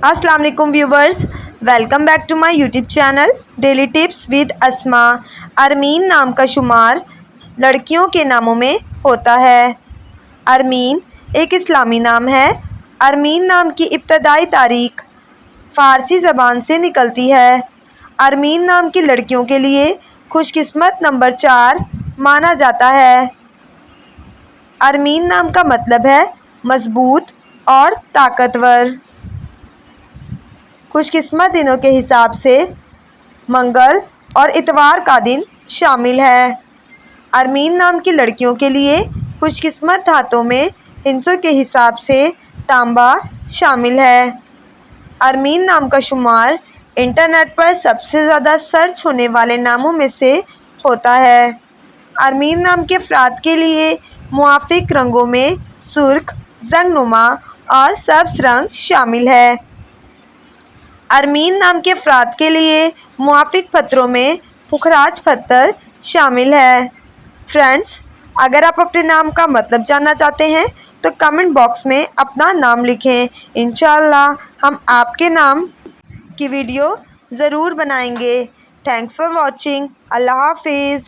अस्सलाम वालेकुम viewers, welcome back to my YouTube channel daily tips with Asma. Armeen नाम का शुमार लड़कियों के नामों में होता है। अरमीन एक इस्लामी नाम है। अरमीन नाम की इब्तदाई तारीख फ़ारसी ज़बान से निकलती है। अरमीन नाम की लड़कियों के लिए खुशकिस्मत नंबर 4 माना जाता है। अरमीन नाम का मतलब है मजबूत और ताकतवर। खुशकिस्मत दिनों के हिसाब से मंगल और इतवार का दिन शामिल है। अरमीन नाम की लड़कियों के लिए खुशकिस्मत धातों में हिंसों के हिसाब से तांबा शामिल है। अरमीन नाम का शुमार इंटरनेट पर सबसे ज़्यादा सर्च होने वाले नामों में से होता है। अरमीन नाम के अफराद के लिए मुआफ़िक रंगों में सुर्ख, जंगनुमा और सब्ज़ रंग शामिल है। अरमीन नाम के अफराद के लिए मुआफ़िक पत्थरों में पुखराज पत्थर शामिल है। फ्रेंड्स, अगर आप अपने नाम का मतलब जानना चाहते हैं तो कमेंट बॉक्स में अपना नाम लिखें। इंशाअल्लाह हम आपके नाम की वीडियो ज़रूर बनाएंगे। Thanks for watching. अल्लाह हाफिज़।